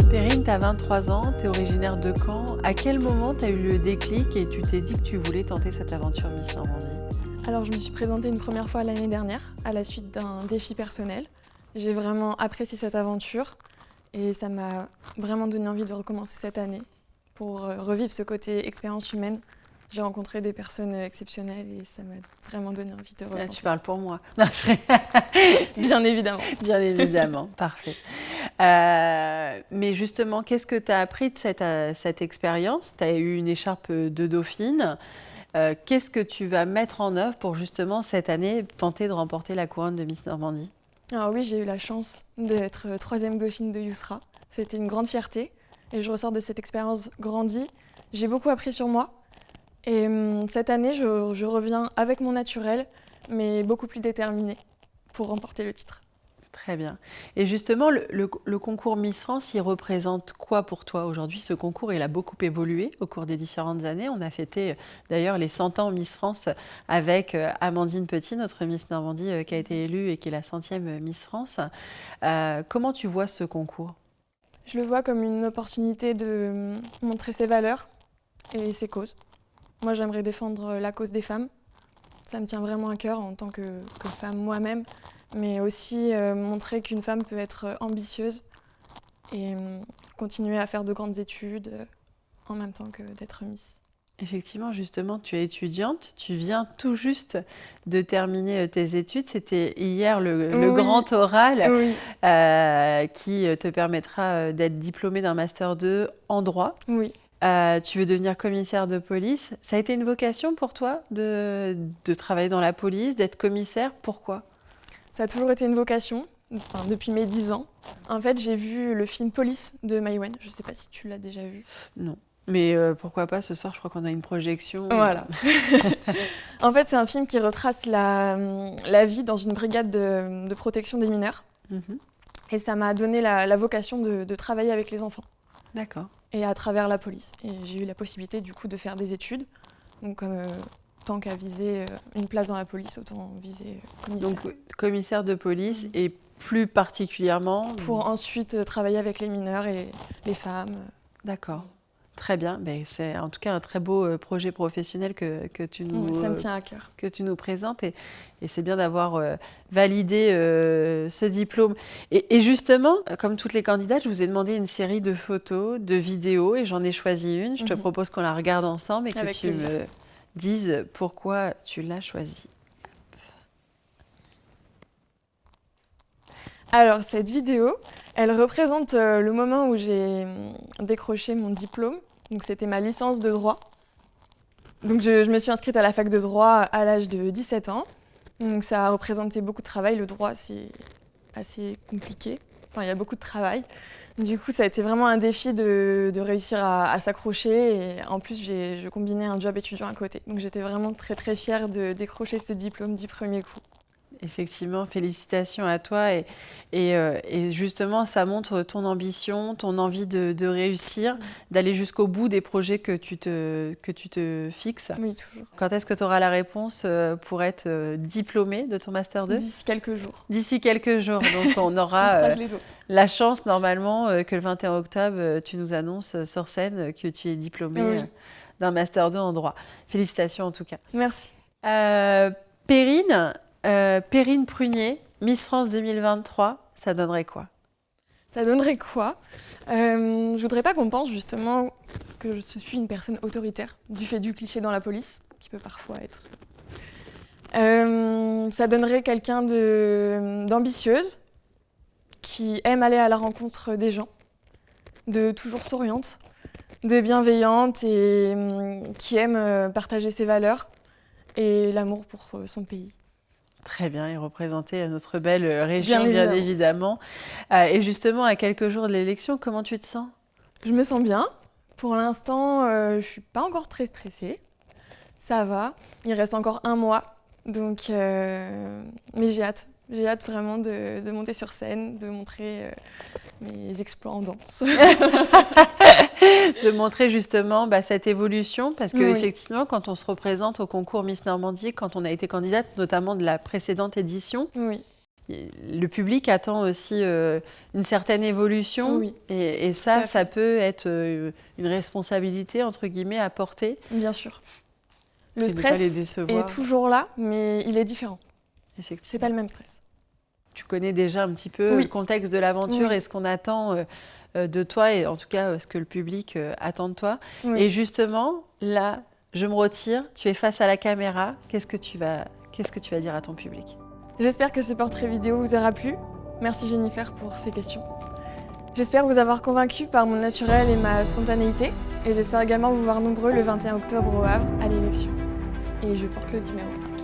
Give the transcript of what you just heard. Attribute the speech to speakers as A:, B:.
A: Perrine, tu as 23 ans, tu es originaire de Caen. À quel moment tu as eu le déclic et tu t'es dit que tu voulais tenter cette aventure Miss Normandie?
B: Alors, je me suis présentée une première fois l'année dernière, à la suite d'un défi personnel. J'ai vraiment apprécié cette aventure et ça m'a vraiment donné envie de recommencer cette année pour revivre ce côté expérience humaine. J'ai rencontré des personnes exceptionnelles et ça m'a vraiment donné envie de
A: Là,
B: retenter.
A: tu parles pour moi.
B: Bien évidemment.
A: Bien évidemment, parfait. Mais justement, qu'est-ce que tu as appris de cette expérience? Tu as eu une écharpe de dauphine. Qu'est-ce que tu vas mettre en œuvre pour justement cette année tenter de remporter la couronne de Miss Normandie?
B: Alors oui, j'ai eu la chance d'être troisième dauphine de Yousra. C'était une grande fierté et je ressors de cette expérience grandie. J'ai beaucoup appris sur moi et cette année, je reviens avec mon naturel, mais beaucoup plus déterminée pour remporter le titre.
A: Très bien. Et justement, le concours Miss France, il représente quoi pour toi aujourd'hui? Ce concours, il a beaucoup évolué au cours des différentes années. On a fêté d'ailleurs les 100 ans Miss France avec Amandine Petit, notre Miss Normandie qui a été élue et qui est la 100e Miss France. Comment tu vois ce concours?
B: Je le vois comme une opportunité de montrer ses valeurs et ses causes. Moi, j'aimerais défendre la cause des femmes. Ça me tient vraiment à cœur en tant que femme moi-même, mais aussi montrer qu'une femme peut être ambitieuse et continuer à faire de grandes études en même temps que d'être Miss.
A: Effectivement, justement, tu es étudiante, tu viens tout juste de terminer tes études. C'était hier le
B: Oui.
A: grand oral
B: Oui,
A: qui te permettra d'être diplômée d'un Master 2 en droit.
B: oui.
A: Tu veux devenir commissaire de police. Ça a été une vocation pour toi de travailler dans la police, d'être commissaire? Pourquoi?
B: Ça a toujours été une vocation, depuis mes 10 ans. En fait, j'ai vu le film Police de Maïwenn. Je ne sais pas si tu l'as déjà vu.
A: Non. Mais pourquoi pas, ce soir, je crois qu'on a une projection.
B: Voilà. En fait, c'est un film qui retrace la vie dans une brigade de protection des mineurs.
A: Mhm.
B: Et ça m'a donné la vocation de travailler avec les enfants
A: D'accord.
B: et à travers la police. Et j'ai eu la possibilité du coup de faire des études. Donc tant qu'à viser une place dans la police, autant viser commissaire.
A: Donc, commissaire de police et plus particulièrement...
B: Pour ensuite travailler avec les mineurs et les femmes.
A: D'accord. Très bien. Ben, c'est en tout cas un très beau projet professionnel que tu
B: Ça me tient à cœur.
A: que tu nous présentes et c'est bien d'avoir validé ce diplôme. Et justement, comme toutes les candidates, je vous ai demandé une série de photos, de vidéos et j'en ai choisi une. Je te propose qu'on la regarde ensemble et que
B: Avec
A: tu
B: plaisir.
A: me dises pourquoi tu l'as choisie.
B: Alors, cette vidéo, elle représente le moment où j'ai décroché mon diplôme. Donc, c'était ma licence de droit. Donc, je me suis inscrite à la fac de droit à l'âge de 17 ans. Donc, ça a représenté beaucoup de travail. Le droit, c'est assez compliqué. Enfin, il y a beaucoup de travail. Du coup, ça a été vraiment un défi de réussir à s'accrocher. Et en plus, je combinais un job étudiant à côté. Donc, j'étais vraiment très, très fière de décrocher ce diplôme du premier coup.
A: Effectivement, félicitations à toi et justement, ça montre ton ambition, ton envie de réussir, d'aller jusqu'au bout des projets que tu te fixes.
B: Oui, toujours.
A: Quand est-ce que tu auras la réponse pour être diplômée de ton Master 2?
B: D'ici quelques jours.
A: D'ici quelques jours. Donc, on
B: On
A: aura
B: croise les doigts.
A: la chance, normalement, que le 21 octobre, tu nous annonces sur scène que tu es diplômée
B: Oui.
A: d'un Master 2 en droit. Félicitations en tout cas.
B: Merci.
A: Perrine Prunier, Miss France 2023, ça donnerait quoi?
B: Ça donnerait quoi? Je voudrais pas qu'on pense justement que je suis une personne autoritaire, du fait du cliché dans la police, qui peut parfois être. Ça donnerait quelqu'un d'ambitieuse, qui aime aller à la rencontre des gens, de toujours souriante, de bienveillante et qui aime partager ses valeurs et l'amour pour son pays.
A: Très bien, et représenter notre belle région,
B: Bien
A: bien
B: évidemment.
A: évidemment. Et justement, à quelques jours de l'élection, comment tu te sens?
B: Je me sens bien. Pour l'instant, je suis pas encore très stressée. Ça va. Il reste encore un mois. Donc, mais j'ai hâte. J'ai hâte vraiment de monter sur scène, de montrer mes exploits en danse.
A: de montrer justement cette évolution, parce
B: Oui.
A: qu'effectivement, quand on se représente au concours Miss Normandie, quand on a été candidate, notamment de la précédente édition,
B: Oui,
A: le public attend aussi une certaine évolution,
B: oui,
A: et
B: tout à
A: ça, ça
B: fait.
A: peut être une responsabilité, entre guillemets, à porter,
B: Bien sûr. Le
A: et de ne pas les
B: stress
A: décevoir.
B: est toujours là, mais il est différent. C'est
A: Effectivement.
B: pas le même stress.
A: Tu connais déjà un petit peu
B: Oui.
A: le contexte de l'aventure
B: Oui.
A: et ce qu'on attend de toi, et en tout cas ce que le public attend de toi.
B: Oui.
A: Et justement, là, je me retire, tu es face à la caméra, qu'est-ce que tu vas dire à ton public?
B: J'espère que ce portrait vidéo vous aura plu. Merci Jennifer pour ces questions. J'espère vous avoir convaincu par mon naturel et ma spontanéité. Et j'espère également vous voir nombreux le 21 octobre au Havre à l'élection. Et je porte le numéro 5.